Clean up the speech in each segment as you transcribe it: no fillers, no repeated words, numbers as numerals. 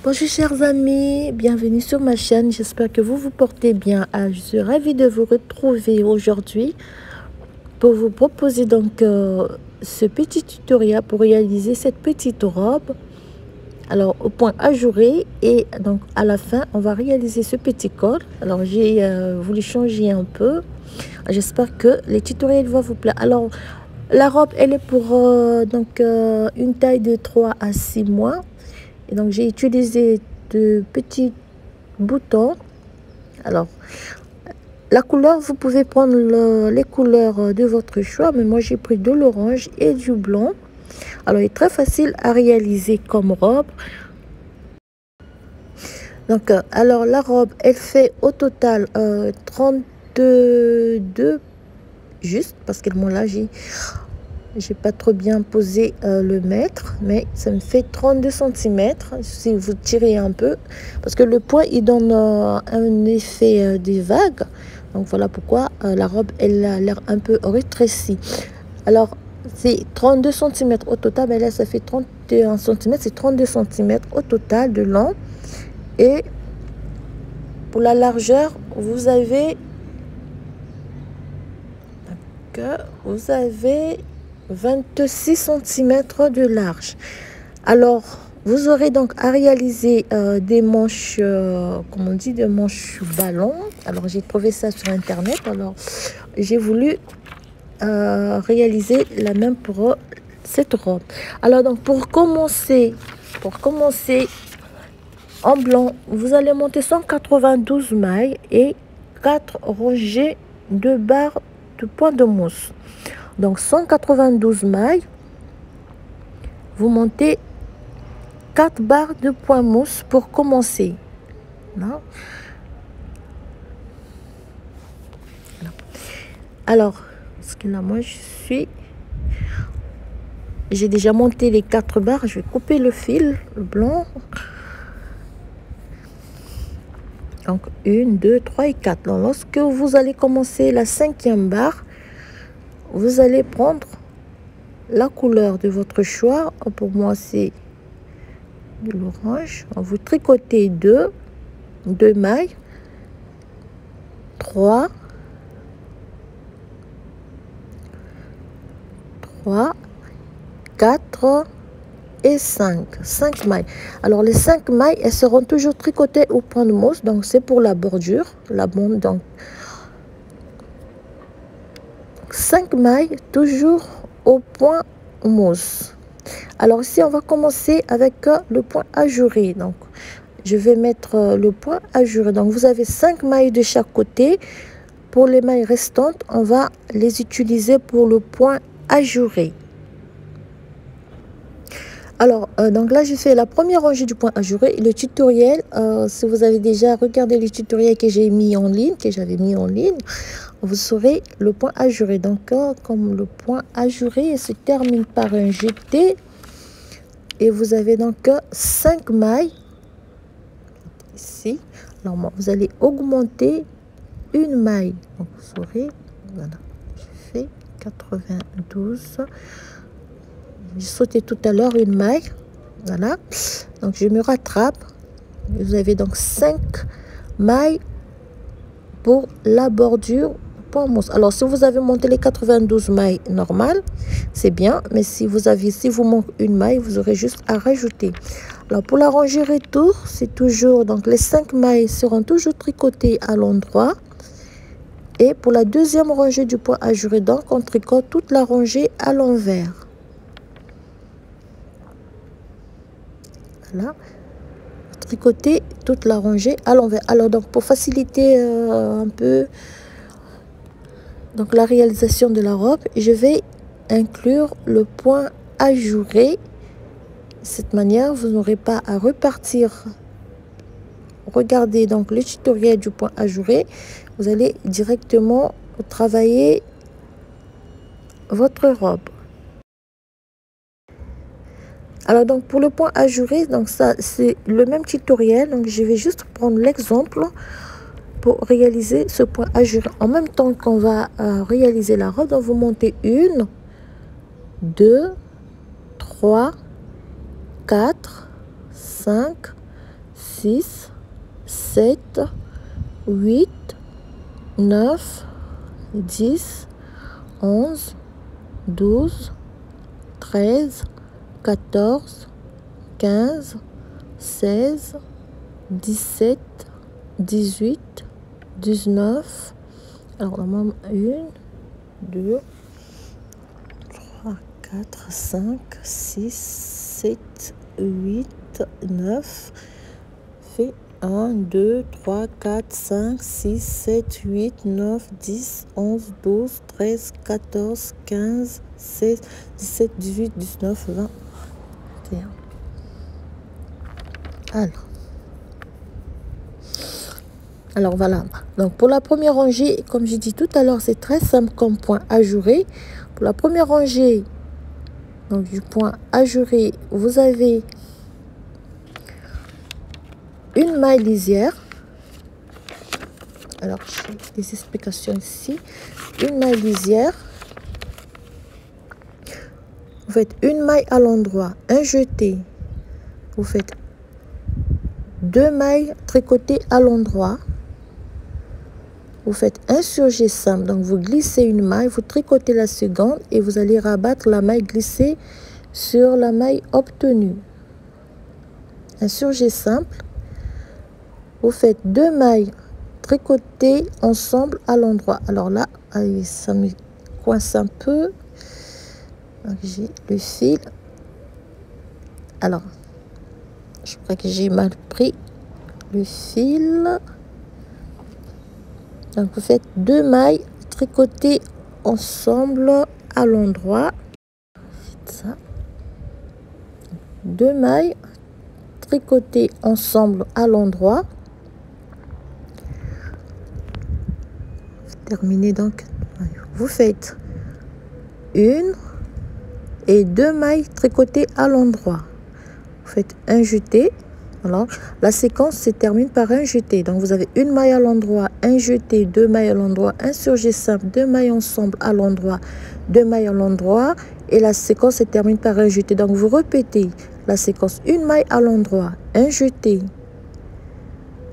Bonjour chers amis, bienvenue sur ma chaîne, j'espère que vous vous portez bien. Je suis ravie de vous retrouver aujourd'hui pour vous proposer donc ce petit tutoriel pour réaliser cette petite robe. Alors au point ajouré et donc à la fin on va réaliser ce petit col. Alors j'ai voulu changer un peu, j'espère que les tutoriels vont vous plaire. Alors la robe elle est pour une taille de 3 à 6 mois. Et donc j'ai utilisé de petits boutons. Alors la couleur, vous pouvez prendre les couleurs de votre choix, mais moi j'ai pris de l'orange et du blanc. Alors il est très facile à réaliser comme robe. Donc alors la robe elle fait au total 32 juste parce que moi là j'ai pas trop bien posé le mètre, mais ça me fait 32 cm si vous tirez un peu, parce que le point il donne un effet des vagues. Donc voilà pourquoi la robe elle a l'air un peu rétrécie. Alors c'est 32 cm au total, mais là ça fait 31 cm, c'est 32 cm au total de long. Et pour la largeur vous avez 26 cm de large. Alors vous aurez donc à réaliser des manches comme on dit, des manches ballon. Alors j'ai trouvé ça sur internet, alors j'ai voulu réaliser la même pour cette robe. Alors donc pour commencer en blanc, vous allez monter 192 mailles et 4 rangées de barres de point de mousse. Donc 192 mailles, vous montez 4 barres de point mousse pour commencer. Non? Alors, parce que là moi j'ai déjà monté les 4 barres, je vais couper le fil le blanc. Donc 1, 2, 3 et 4. Donc, lorsque vous allez commencer la 5e barre, vous allez prendre la couleur de votre choix. Pour moi c'est de l'orange. Vous tricotez 2 mailles, 3, 4 et 5 mailles. Alors les 5 mailles elles seront toujours tricotées au point de mousse, donc c'est pour la bordure, la bande. Donc 5 mailles toujours au point mousse. Alors ici on va commencer avec le point ajouré. Donc je vais mettre le point ajouré. Donc vous avez 5 mailles de chaque côté. Pour les mailles restantes on va les utiliser pour le point ajouré. Alors donc là j'ai fait la première rangée du point ajouré. Le tutoriel, si vous avez déjà regardé le tutoriel que j'avais mis en ligne, vous saurez le point ajouré. Donc comme le point ajouré se termine par un jeté, et vous avez donc 5 mailles ici. Alors vous allez augmenter une maille. Donc vous saurez, voilà, je fais 92. J'ai sauté tout à l'heure une maille, voilà. Donc je me rattrape. Vous avez donc 5 mailles pour la bordure point mousse. Alors si vous avez monté les 92 mailles normales, c'est bien, mais si vous manque une maille, vous aurez juste à rajouter. Alors pour la rangée retour, c'est toujours donc les 5 mailles seront toujours tricotées à l'endroit. Et pour la deuxième rangée du point ajouré, donc on tricote toute la rangée à l'envers. Voilà, tricoter toute la rangée à l'envers. Alors donc pour faciliter un peu donc la réalisation de la robe, je vais inclure le point ajouré. De cette manière vous n'aurez pas à repartir. Regardez donc le tutoriel du point ajouré, vous allez directement travailler votre robe. Alors donc pour le point ajouré, donc ça c'est le même tutoriel, donc je vais juste prendre l'exemple pour réaliser ce point ajouré. En même temps qu'on va réaliser la robe, donc vous montez 1, 2, 3, 4, 5, 6, 7, 8, 9, 10, 11, 12, 13, 14, 15, 16, 17, 18, 19. Alors, normalement, 1, 2, 3, 4, 5, 6, 7, 8, 9. Fait 1, 2, 3, 4, 5, 6, 7, 8, 9, 10, 11, 12, 13, 14, 15, 16, 17, 18, 19, 20, 21. Alors voilà, donc pour la première rangée, comme j'ai dit tout à l'heure, c'est très simple comme point ajouré. Pour la première rangée, donc du point ajouré, vous avez une maille lisière. Alors j'ai des explications ici. Une maille lisière. Vous faites une maille à l'endroit, un jeté. Vous faites 2 mailles tricotées à l'endroit. Vous faites un surjet simple, donc vous glissez une maille, vous tricotez la seconde et vous allez rabattre la maille glissée sur la maille obtenue. Un surjet simple, vous faites 2 mailles tricotées ensemble à l'endroit. Alors là, allez, ça me coince un peu. J'ai le fil. Alors, je crois que j'ai mal pris le fil. Donc vous faites 2 mailles tricotées ensemble à l'endroit. Ça. 2 mailles tricotées ensemble à l'endroit. Terminez donc. Vous faites 1 et 2 mailles tricotées à l'endroit. Vous faites un jeté. Alors, la séquence se termine par un jeté. Donc, vous avez une maille à l'endroit, un jeté, 2 mailles à l'endroit, un surjet simple, 2 mailles ensemble à l'endroit, 2 mailles à l'endroit. Et la séquence se termine par un jeté. Donc, vous répétez la séquence. Une maille à l'endroit, un jeté,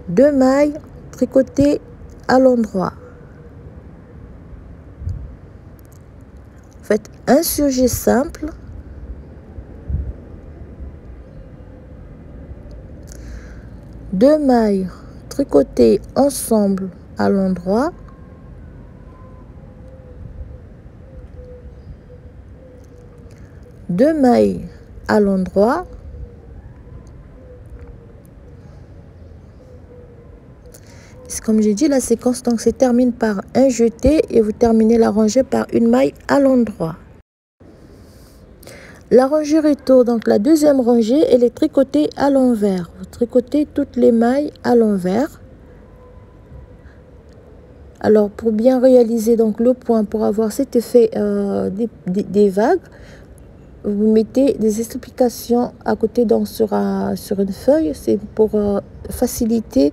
2 mailles tricotées à l'endroit. Faites un surjet simple. 2 mailles tricotées ensemble à l'endroit. Deux mailles à l'endroit. Comme j'ai dit, la séquence donc se termine par un jeté et vous terminez la rangée par une maille à l'endroit. La rangée retour, donc la deuxième rangée, elle est tricotée à l'envers. Vous tricotez toutes les mailles à l'envers. Alors pour bien réaliser donc le point, pour avoir cet effet des vagues, vous mettez des explications à côté donc sur une feuille. C'est pour faciliter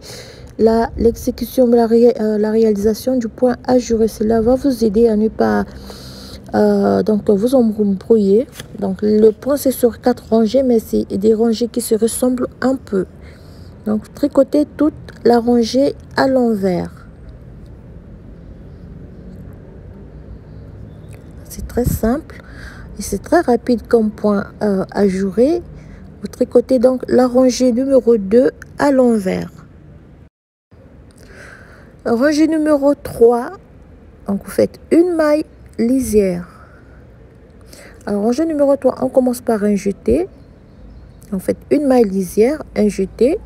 l'exécution, la réalisation du point ajouré. Cela va vous aider à ne pas donc vous embrouiller. Donc le point c'est sur 4 rangées, mais c'est des rangées qui se ressemblent un peu. Donc tricotez toute la rangée à l'envers. C'est très simple et c'est très rapide comme point ajouré. Vous tricotez donc la rangée numéro 2 à l'envers. Rangée numéro 3, donc vous faites une maille lisière. Alors rangée numéro 3, on commence par un jeté. Vous faites une maille lisière, un jeté.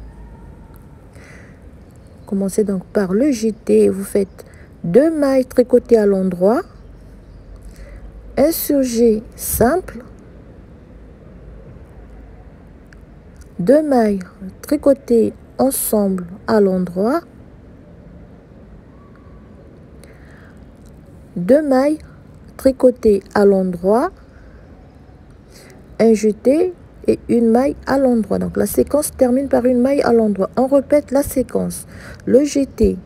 Commencez donc par le jeté. Vous faites 2 mailles tricotées à l'endroit, un surjet simple, 2 mailles tricotées ensemble à l'endroit, 2 mailles tricotées à l'endroit, un jeté et une maille à l'endroit. Donc la séquence termine par une maille à l'endroit. On répète la séquence. Le jeté,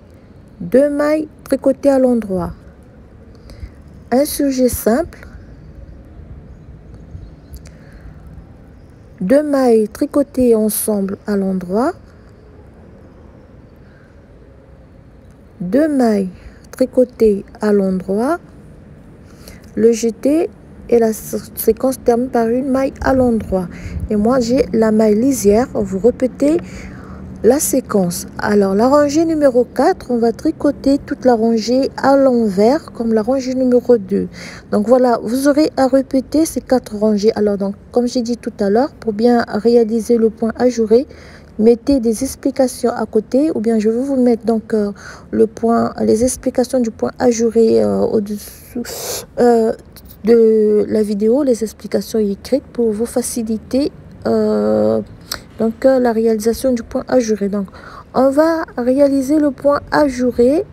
2 mailles tricotées à l'endroit, un surjet simple, 2 mailles tricotées ensemble à l'endroit, 2 mailles tricotées à l'endroit, le jeté et la séquence termine par une maille à l'endroit. Et moi j'ai la maille lisière. Vous répétez la séquence. Alors la rangée numéro 4, on va tricoter toute la rangée à l'envers comme la rangée numéro 2. Donc voilà, vous aurez à répéter ces 4 rangées. Alors donc comme j'ai dit tout à l'heure, pour bien réaliser le point ajouré, mettez des explications à côté, ou bien je vais vous mettre donc les explications du point ajouré au-dessous de la vidéo, les explications écrites pour vous faciliter la réalisation du point ajouré. Donc on va réaliser le point ajouré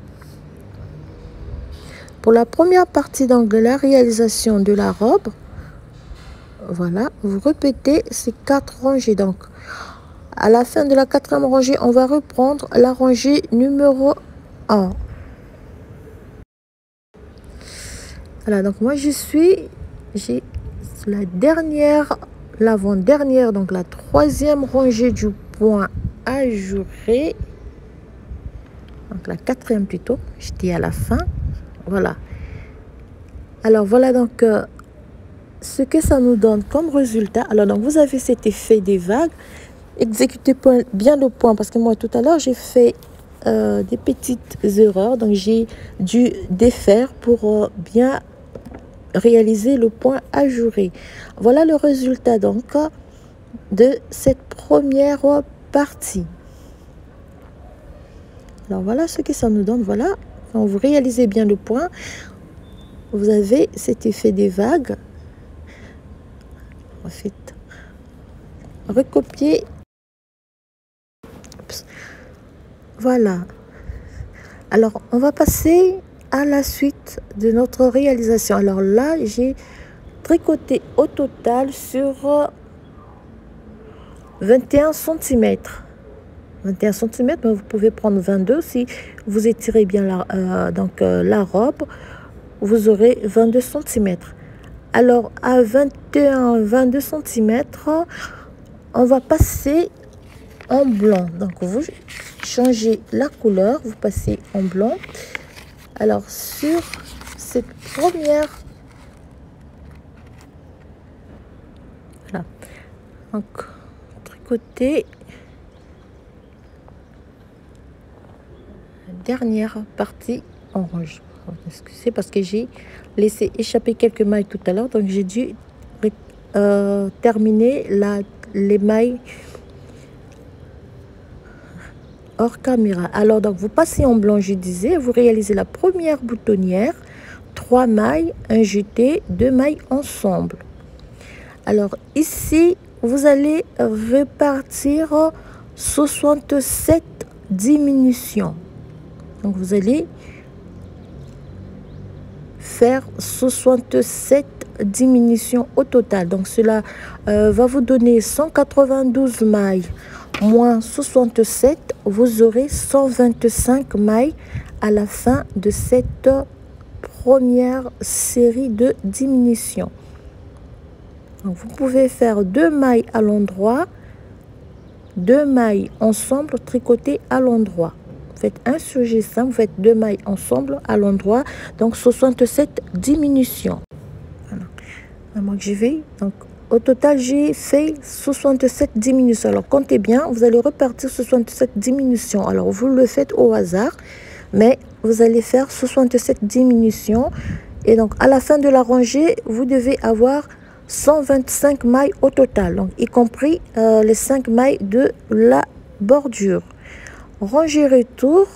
pour la première partie donc de la réalisation de la robe. Voilà, vous répétez ces 4 rangées. Donc à la fin de la 4e rangée, on va reprendre la rangée numéro 1. Voilà, donc moi j'ai la dernière, l'avant-dernière, donc la 3e rangée du point ajouré. Donc la 4e plutôt, j'étais à la fin. Voilà. Alors voilà donc ce que ça nous donne comme résultat. Alors donc vous avez cet effet des vagues. Exécutez bien le point, parce que moi tout à l'heure j'ai fait des petites erreurs, donc j'ai dû défaire pour bien réaliser le point ajouré. Voilà le résultat donc de cette première partie. Alors voilà ce que ça nous donne. Voilà, quand vous réalisez bien le point, vous avez cet effet des vagues. En fait, recopier. Voilà. Alors on va passer à la suite de notre réalisation. Alors là j'ai tricoté au total sur 21 cm. 21 cm, mais vous pouvez prendre 22 si vous étirez bien la robe, vous aurez 22 cm. Alors à 22 cm, on va passer en blanc. Donc vous changez la couleur, vous passez en blanc. Alors sur cette première, voilà, donc tricoter la dernière partie en rouge. Excusez, parce que j'ai laissé échapper quelques mailles tout à l'heure, donc j'ai dû terminer les mailles hors caméra. Alors donc vous passez en blanc, je disais, vous réalisez la première boutonnière, 3 mailles, un jeté, 2 mailles ensemble. Alors ici vous allez répartir 67 diminutions. Donc vous allez faire 67 diminutions au total. Donc cela va vous donner 192 mailles moins 67, vous aurez 125 mailles à la fin de cette première série de diminutions. Donc vous pouvez faire 2 mailles à l'endroit, 2 mailles ensemble tricotées à l'endroit. Faites un sur G5, vous faites 2 mailles ensemble à l'endroit, donc 67 diminutions. Voilà. Moi que j'y vais, donc au total j'ai fait 67 diminutions. Alors comptez bien, vous allez repartir 67 diminutions. Alors vous le faites au hasard, mais vous allez faire 67 diminutions. Et donc à la fin de la rangée, vous devez avoir 125 mailles au total, donc y compris les 5 mailles de la bordure. Rangée retour.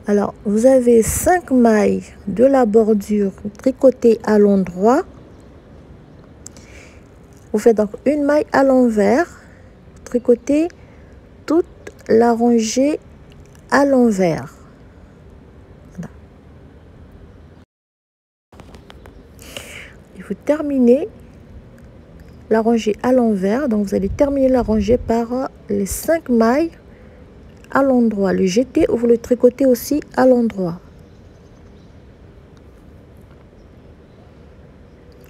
Alors vous avez 5 mailles de la bordure tricotées à l'endroit. Vous faites donc une maille à l'envers, tricotez toute la rangée à l'envers. Voilà. Et vous terminez la rangée à l'envers, donc vous allez terminer la rangée par les 5 mailles à l'endroit, le jeté ou vous le tricotez aussi à l'endroit.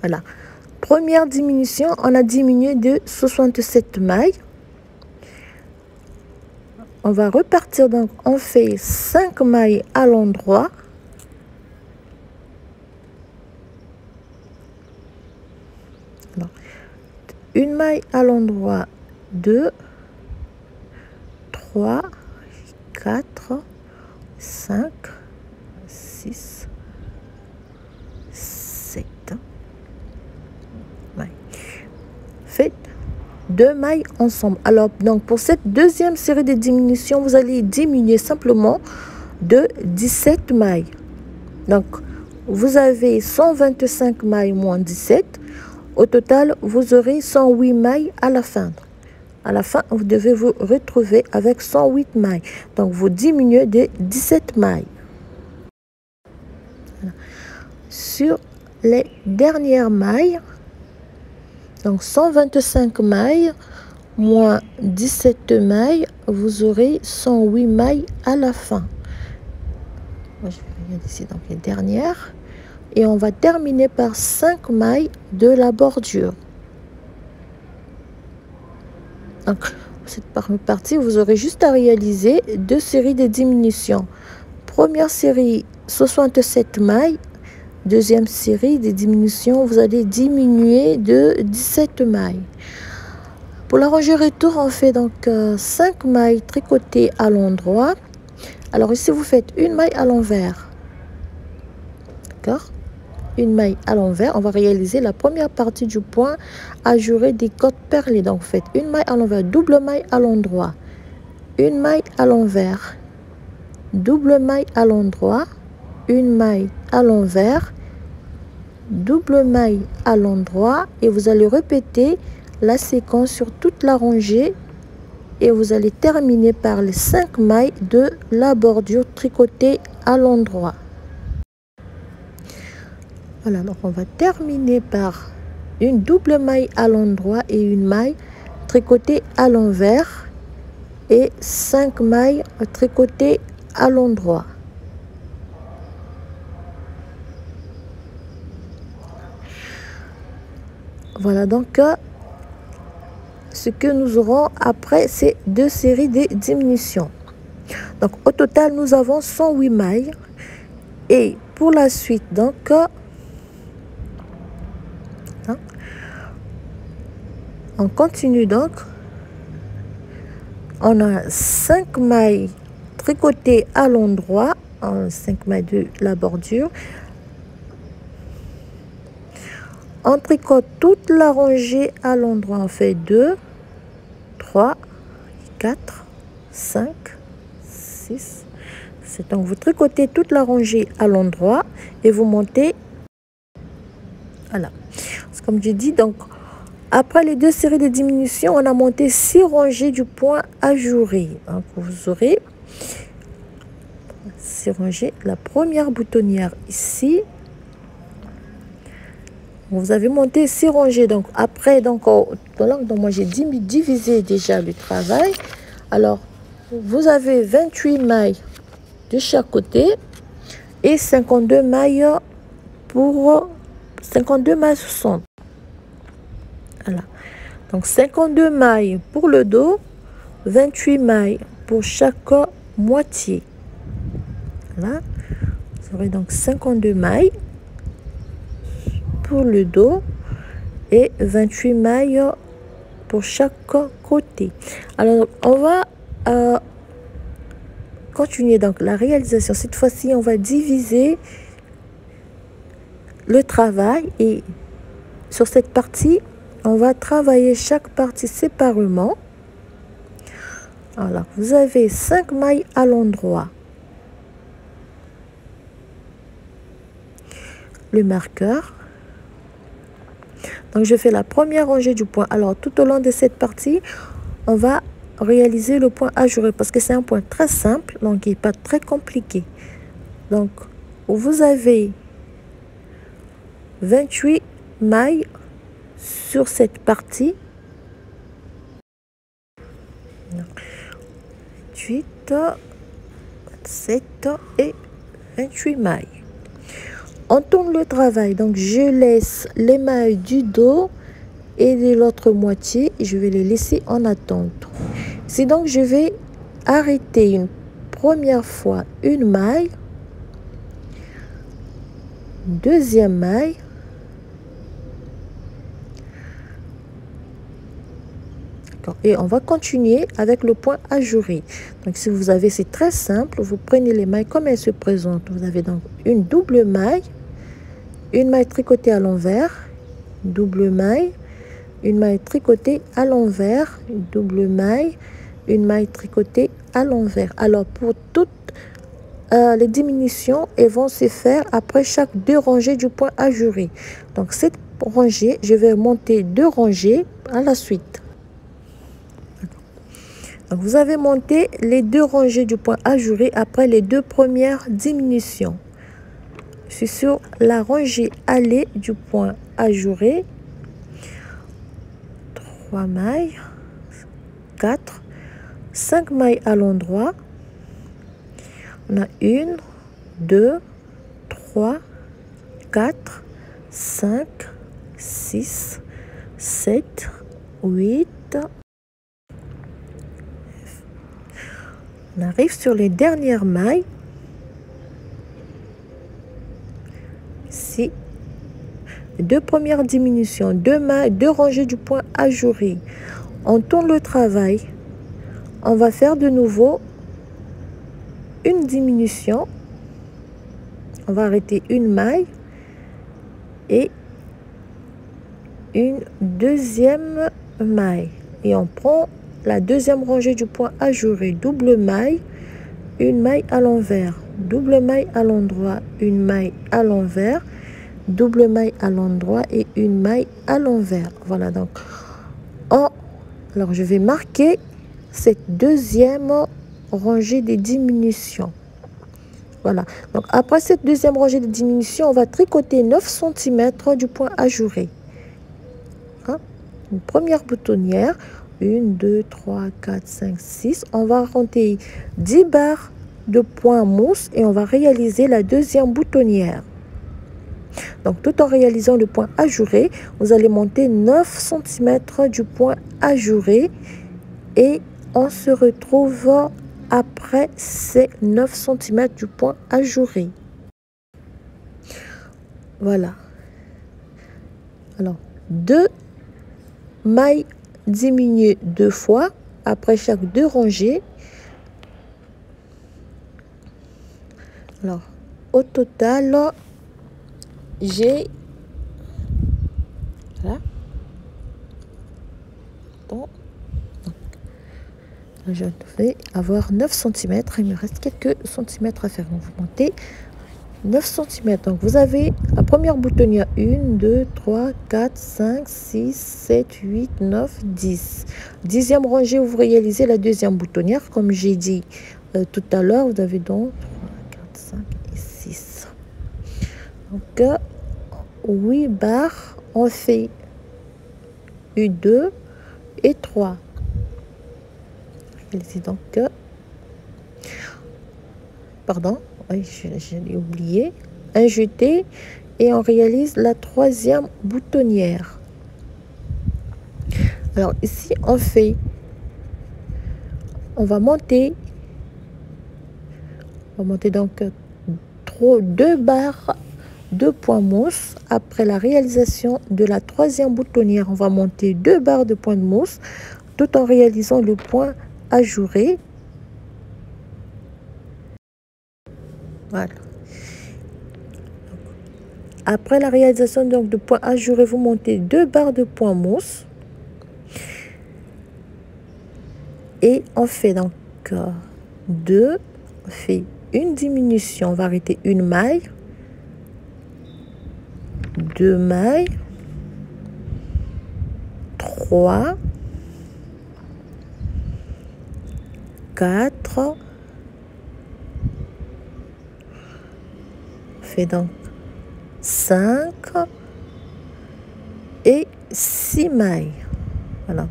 Voilà. Première diminution, on a diminué de 67 mailles. on va repartir, donc on fait 5 mailles à l'endroit. Une maille à l'endroit, 2, 3, 4, 5, 6, 7 mailles. Faites 2 mailles ensemble. Alors, donc pour cette deuxième série de diminutions, vous allez diminuer simplement de 17 mailles. Donc, vous avez 125 mailles moins 17. Au total, vous aurez 108 mailles à la fin. À la fin, vous devez vous retrouver avec 108 mailles. Donc, vous diminuez de 17 mailles. Voilà. Sur les dernières mailles, donc 125 mailles moins 17 mailles, vous aurez 108 mailles à la fin. Moi, je vais regarder ici, donc les dernières. Et on va terminer par 5 mailles de la bordure. Donc, cette partie, vous aurez juste à réaliser 2 séries de diminutions. Première série, 67 mailles. Deuxième série de diminutions, vous allez diminuer de 17 mailles. Pour la rangée retour, on fait donc 5 mailles tricotées à l'endroit. Alors ici, vous faites une maille à l'envers. D'accord? Une maille à l'envers, on va réaliser la première partie du point ajouré des côtes perlées. Donc, vous faites une maille à l'envers, double maille à l'endroit, une maille à l'envers, double maille à l'endroit, une maille à l'envers, double maille à l'endroit, et vous allez répéter la séquence sur toute la rangée et vous allez terminer par les 5 mailles de la bordure tricotée à l'endroit. Voilà, donc on va terminer par une double maille à l'endroit et une maille tricotée à l'envers et 5 mailles tricotées à l'endroit. Voilà donc ce que nous aurons après ces 2 séries de diminutions. Donc au total, nous avons 108 mailles. Et pour la suite, donc, on continue donc. On a 5 mailles tricotées à l'endroit, 5 mailles de la bordure. On tricote toute la rangée à l'endroit. On fait 2, 3, 4, 5, 6, 7. Donc vous tricotez toute la rangée à l'endroit et vous montez. Voilà. Comme je dis, donc après les 2 séries de diminutions, on a monté 6 rangées du point ajouré. Donc vous aurez 6 rangées. La première boutonnière ici. Vous avez monté 6 rangées. Donc après, donc moi j'ai divisé déjà le travail. Alors vous avez 28 mailles de chaque côté et 52 mailles pour 52 mailles 60. Voilà. Donc 52 mailles pour le dos, 28 mailles pour chaque moitié. Voilà. Vous aurez donc 52 mailles pour le dos et 28 mailles pour chaque côté. Alors on va continuer donc la réalisation. Cette fois-ci, on va diviser le travail et sur cette partie, on va travailler chaque partie séparément. Alors, vous avez 5 mailles à l'endroit. Le marqueur. Donc, je fais la première rangée du point. Alors, tout au long de cette partie, on va réaliser le point ajouré parce que c'est un point très simple, donc il n'est pas très compliqué. Donc, vous avez 28 mailles sur cette partie. 28, 27 et 28 mailles. On tourne le travail, donc je laisse les mailles du dos et de l'autre moitié, je vais les laisser en attente. C'est donc je vais arrêter une première fois une maille, deuxième maille, et on va continuer avec le point ajouré. Donc si vous avez, c'est très simple, vous prenez les mailles comme elles se présentent. Vous avez donc une double maille, une maille tricotée à l'envers, double maille, une maille tricotée à l'envers, double maille, une maille tricotée à l'envers. Alors pour toutes les diminutions, elles vont se faire après chaque 2 rangées du point ajouré. Donc cette rangée, je vais monter 2 rangées à la suite. Donc vous avez monté les 2 rangées du point ajouré après les 2 premières diminutions. Je suis sur la rangée allée du point ajouré. 3 mailles, 4, 5 mailles à l'endroit. On a 1, 2, 3, 4, 5, 6, 7, 8. On arrive sur les dernières mailles. Ici, les 2 premières diminutions, 2 mailles, 2 rangées du point ajouré. On tourne le travail. On va faire de nouveau une diminution. On va arrêter une maille et une deuxième maille. Et on prend la deuxième rangée du point ajouré, double maille, une maille à l'envers, double maille à l'endroit, une maille à l'envers, double maille à l'endroit et une maille à l'envers. Voilà, donc alors je vais marquer cette deuxième rangée des diminutions. Voilà, donc après cette deuxième rangée de diminution, on va tricoter 9 cm du point ajouré. Une première boutonnière, 1, 2, 3, 4, 5, 6. On va compter 10 barres de point mousse et on va réaliser la deuxième boutonnière. Donc tout en réalisant le point ajouré, vous allez monter 9 cm du point ajouré et on se retrouve après ces 9 cm du point ajouré. Voilà. Alors, 2 mailles diminuées 2 fois après chaque 2 rangées. Alors, au total, j'ai... Voilà. Bon. Je vais avoir 9 cm. Il me reste quelques centimètres à faire. Donc, vous montez 9 cm. Donc, vous avez la première boutonnière 1, 2, 3, 4, 5, 6, 7, 8, 9, 10. Dixième rangée, vous réalisez la deuxième boutonnière. Comme j'ai dit tout à l'heure, vous avez donc 3, 4, 5 et 6. Donc, 8 barres, on fait 1, 2 et 3. Donc, pardon, oui, je l'ai oublié, un jeté et on réalise la troisième boutonnière. Alors ici on va monter donc 2 barres de point mousse. Après la réalisation de la troisième boutonnière, on va monter 2 barres de point de mousse tout en réalisant le point ajouré. Voilà. Après la réalisation donc de point ajouré, vous montez 2 barres de point mousse et on fait donc 2, on fait une diminution, on va arrêter une maille, 2 mailles, 3, 4, on fait donc 5 et 6 mailles. Voilà.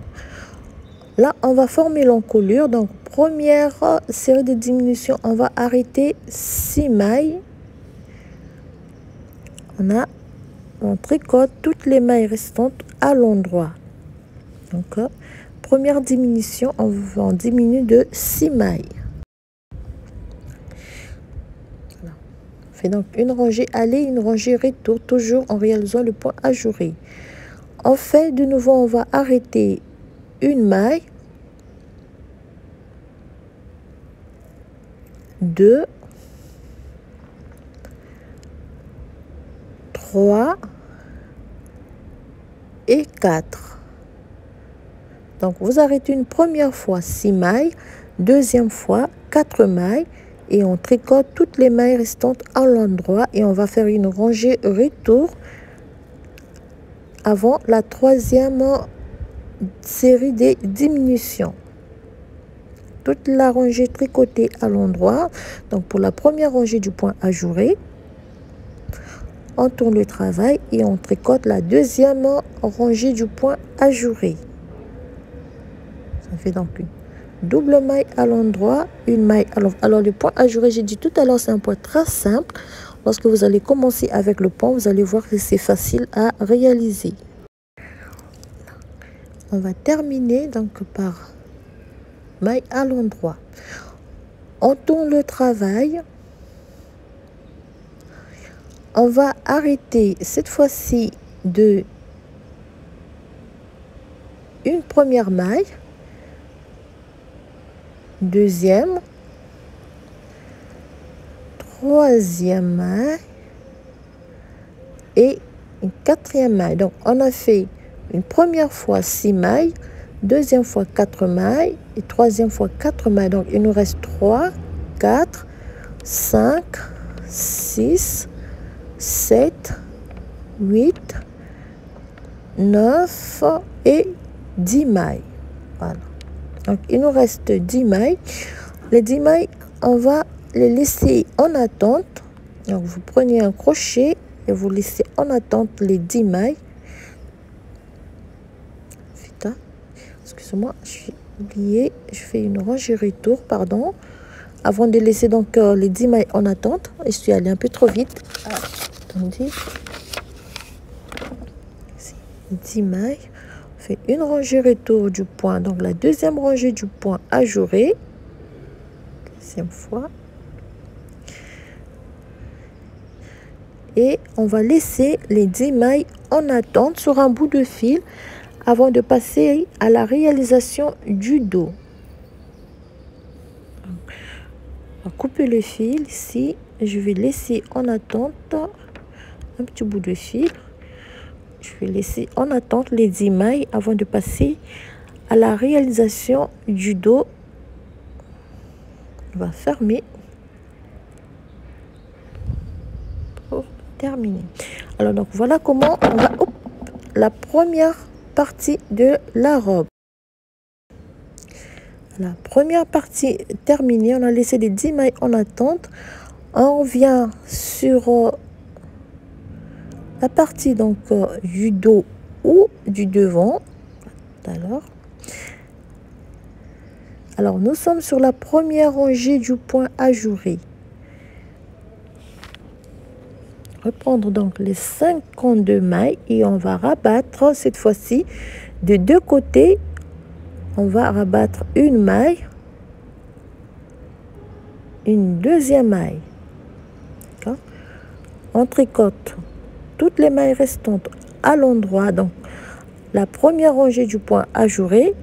Là, on va former l'encolure. Donc, première série de diminution, on va arrêter 6 mailles. On tricote toutes les mailles restantes à l'endroit. Donc, première diminution, on va en diminuer de 6 mailles. Voilà. On fait donc une rangée aller, une rangée retour, toujours en réalisant le point ajouré. On fait de nouveau, on va arrêter une maille, 2, 3 et 4. Donc vous arrêtez une première fois 6 mailles, deuxième fois 4 mailles et on tricote toutes les mailles restantes à l'endroit et on va faire une rangée retour avant la troisième série des diminutions. Toute la rangée tricotée à l'endroit. Donc pour la première rangée du point ajouré, on tourne le travail et on tricote la deuxième rangée du point ajouré. Ça fait donc une double maille à l'endroit, une maille alors le point ajouré, j'ai dit tout à l'heure, c'est un point très simple. Lorsque vous allez commencer avec le point, vous allez voir que c'est facile à réaliser. On va terminer donc par maille à l'endroit. On tourne le travail. On va arrêter cette fois-ci de une première maille, deuxième, troisième maille et une quatrième maille. Donc on a fait une première fois 6 mailles, deuxième fois 4 mailles et troisième fois 4 mailles. Donc il nous reste 3, 4, 5, 6, 7, 8, 9 et 10 mailles. Voilà. Donc il nous reste 10 mailles. Les 10 mailles, on va les laisser en attente. Donc vous prenez un crochet et vous laissez en attente les 10 mailles. Putain, excusez-moi, j'ai oublié, je fais une rangée retour, pardon. Avant de laisser donc les 10 mailles en attente, je suis allée un peu trop vite. Attendez. 10 mailles. On fait une rangée retour du point, donc la deuxième rangée du point ajouré. Deuxième fois. Et on va laisser les 10 mailles en attente sur un bout de fil avant de passer à la réalisation du dos. On va couper le fil ici. Je vais laisser en attente un petit bout de fil. Je vais laisser en attente les 10 mailles avant de passer à la réalisation du dos. On va fermer pour terminer. Alors donc voilà comment on va la première partie de la robe. La première partie terminée, on a laissé les 10 mailles en attente. On vient sur la partie donc du dos ou du devant. Alors nous sommes sur la première rangée du point ajouré. Reprendre donc les 52 mailles et on va rabattre cette fois-ci de deux côtés. On va rabattre une maille, une deuxième maille. On tricote toutes les mailles restantes à l'endroit. Donc la première rangée du point ajouré,